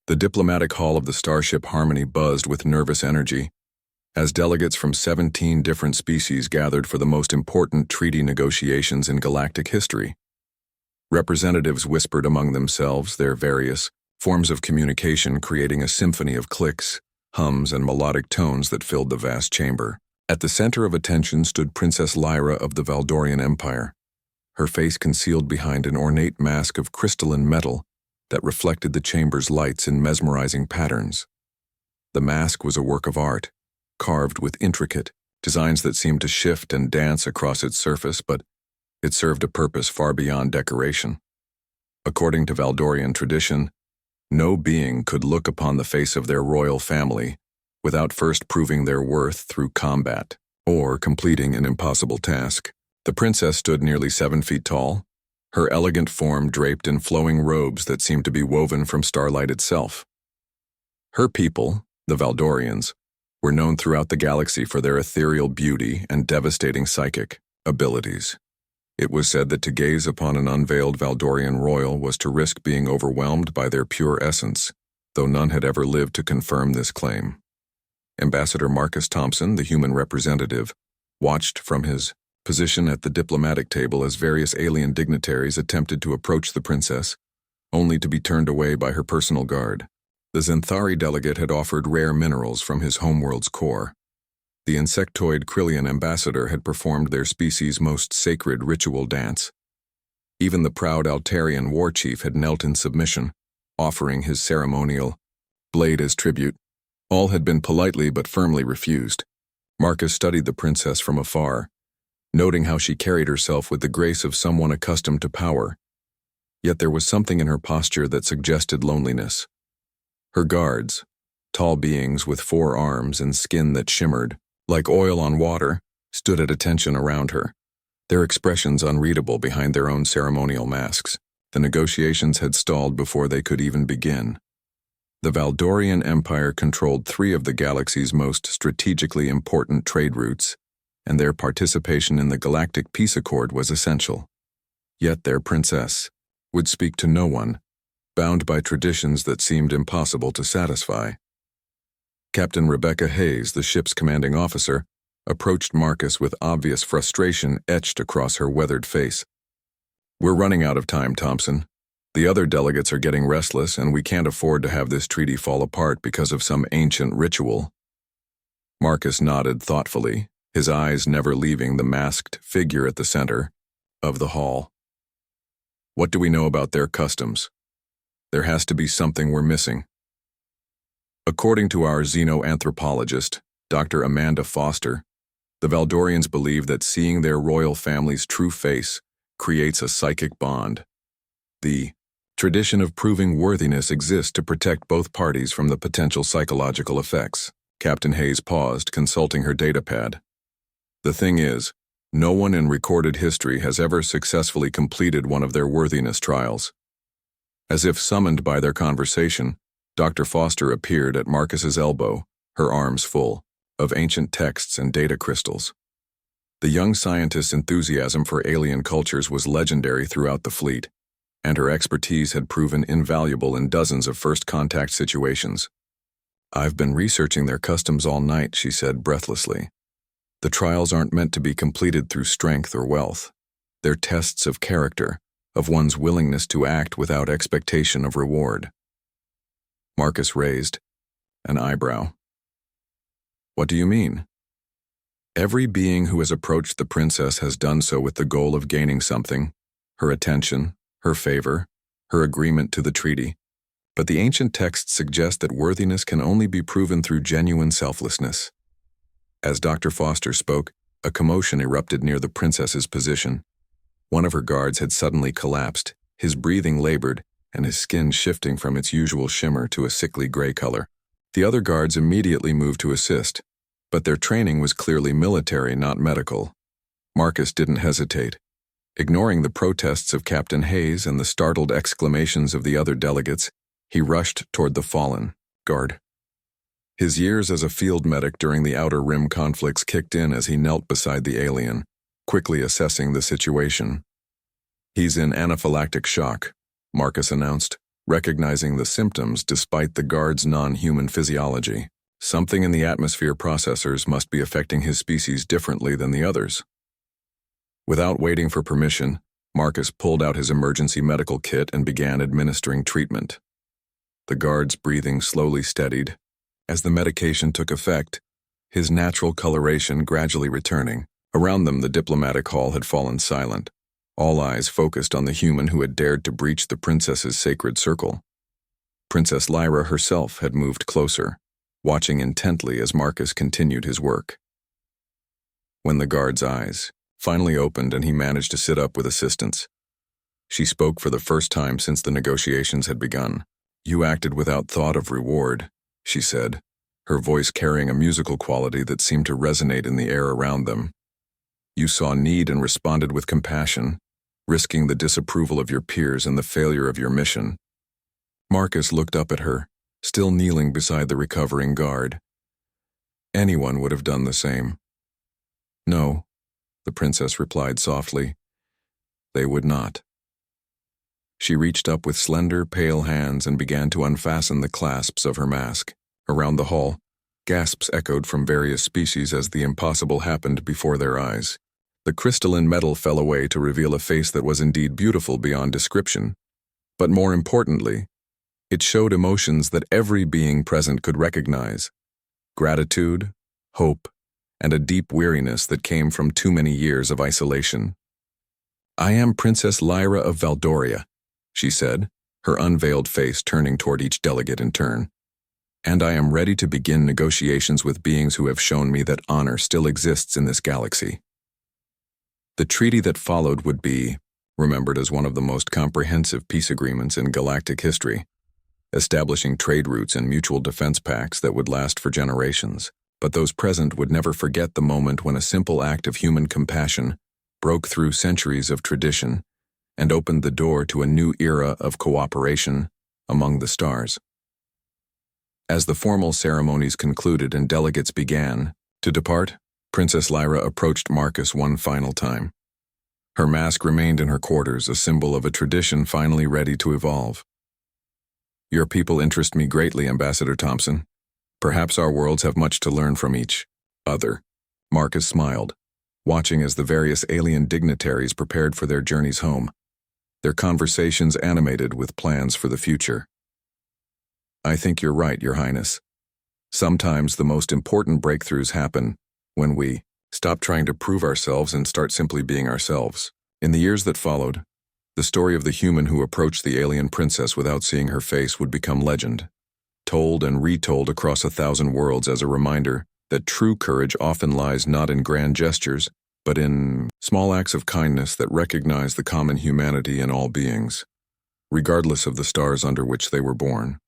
The diplomatic hall of the starship Harmony buzzed with nervous energy as delegates from 17 different species gathered for the most important treaty negotiations in galactic history. Representatives whispered among themselves, their various forms of communication creating a symphony of clicks, hums, and melodic tones that filled the vast chamber. At the center of attention stood Princess Lyra of the Valdorian Empire, her face concealed behind an ornate mask of crystalline metal that reflected the chamber's lights in mesmerizing patterns. The mask was a work of art, carved with intricate designs that seemed to shift and dance across its surface, but it served a purpose far beyond decoration. According to Valdorian tradition, no being could look upon the face of their royal family without first proving their worth through combat or completing an impossible task. The princess stood nearly 7 feet tall, her elegant form draped in flowing robes that seemed to be woven from starlight itself. Her people, the Valdorians, were known throughout the galaxy for their ethereal beauty and devastating psychic abilities. It was said that to gaze upon an unveiled Valdorian royal was to risk being overwhelmed by their pure essence, though none had ever lived to confirm this claim. Ambassador Marcus Thompson, the human representative, watched from his position at the diplomatic table as various alien dignitaries attempted to approach the princess, only to be turned away by her personal guard. The Xanthari delegate had offered rare minerals from his homeworld's core. The insectoid Krillian ambassador had performed their species' most sacred ritual dance. Even the proud Altarian war chief had knelt in submission, offering his ceremonial blade as tribute. All had been politely but firmly refused. Marcus studied the princess from afar, noting how she carried herself with the grace of someone accustomed to power. Yet there was something in her posture that suggested loneliness. Her guards, tall beings with 4 arms and skin that shimmered like oil on water, stood at attention around her, their expressions unreadable behind their own ceremonial masks. The negotiations had stalled before they could even begin. The Valdorian Empire controlled 3 of the galaxy's most strategically important trade routes, and their participation in the Galactic Peace Accord was essential. Yet their princess would speak to no one, bound by traditions that seemed impossible to satisfy. Captain Rebecca Hayes, the ship's commanding officer, approached Marcus with obvious frustration etched across her weathered face. "We're running out of time, Thompson. The other delegates are getting restless, and we can't afford to have this treaty fall apart because of some ancient ritual." Marcus nodded thoughtfully, his eyes never leaving the masked figure at the center of the hall. "What do we know about their customs? There has to be something we're missing." According to our xenoanthropologist, Dr. Amanda Foster, the Valdorians believe that seeing their royal family's true face creates a psychic bond. The tradition of proving worthiness exists to protect both parties from the potential psychological effects. Captain Hayes paused, consulting her datapad. "The thing is, no one in recorded history has ever successfully completed one of their worthiness trials." As if summoned by their conversation, Dr. Foster appeared at Marcus's elbow, her arms full of ancient texts and data crystals. The young scientist's enthusiasm for alien cultures was legendary throughout the fleet, and her expertise had proven invaluable in dozens of first-contact situations. "I've been researching their customs all night," she said breathlessly. "The trials aren't meant to be completed through strength or wealth. They're tests of character, of one's willingness to act without expectation of reward." Marcus raised an eyebrow. "What do you mean?" "Every being who has approached the princess has done so with the goal of gaining something, her attention, her favor, her agreement to the treaty. But the ancient texts suggest that worthiness can only be proven through genuine selflessness." As Dr. Foster spoke, a commotion erupted near the princess's position. One of her guards had suddenly collapsed, his breathing labored, and his skin shifting from its usual shimmer to a sickly gray color. The other guards immediately moved to assist, but their training was clearly military, not medical. Marcus didn't hesitate. Ignoring the protests of Captain Hayes and the startled exclamations of the other delegates, he rushed toward the fallen guard. His years as a field medic during the Outer Rim conflicts kicked in as he knelt beside the alien, quickly assessing the situation. "He's in anaphylactic shock," Marcus announced, recognizing the symptoms despite the guard's non-human physiology. Something in the atmosphere processors must be affecting his species differently than the others. Without waiting for permission, Marcus pulled out his emergency medical kit and began administering treatment. The guard's breathing slowly steadied. As the medication took effect, his natural coloration gradually returning. Around them, the diplomatic hall had fallen silent, all eyes focused on the human who had dared to breach the princess's sacred circle. Princess Lyra herself had moved closer, watching intently as Marcus continued his work. When the guard's eyes finally opened and he managed to sit up with assistance, she spoke for the first time since the negotiations had begun. "You acted without thought of reward," she said, her voice carrying a musical quality that seemed to resonate in the air around them. "You saw need and responded with compassion, risking the disapproval of your peers and the failure of your mission." Marcus looked up at her, still kneeling beside the recovering guard. Anyone would have done the same. "No," the princess replied softly. "They would not." She reached up with slender, pale hands and began to unfasten the clasps of her mask. Around the hall, gasps echoed from various species as the impossible happened before their eyes. The crystalline metal fell away to reveal a face that was indeed beautiful beyond description. But more importantly, it showed emotions that every being present could recognize: gratitude, hope, and a deep weariness that came from too many years of isolation. "I am Princess Lyra of Valdoria," she said, her unveiled face turning toward each delegate in turn. "And I am ready to begin negotiations with beings who have shown me that honor still exists in this galaxy." The treaty that followed would be remembered as one of the most comprehensive peace agreements in galactic history, establishing trade routes and mutual defense pacts that would last for generations. But those present would never forget the moment when a simple act of human compassion broke through centuries of tradition and opened the door to a new era of cooperation among the stars. As the formal ceremonies concluded and delegates began to depart, Princess Lyra approached Marcus one final time. Her mask remained in her quarters, a symbol of a tradition finally ready to evolve. "Your people interest me greatly, Ambassador Thompson. Perhaps our worlds have much to learn from each other." Marcus smiled, watching as the various alien dignitaries prepared for their journeys home, their conversations animated with plans for the future. "I think you're right, Your Highness. Sometimes the most important breakthroughs happen when we stop trying to prove ourselves and start simply being ourselves." In the years that followed, the story of the human who approached the alien princess without seeing her face would become legend, told and retold across 1,000 worlds as a reminder that true courage often lies not in grand gestures, but in small acts of kindness that recognize the common humanity in all beings, regardless of the stars under which they were born.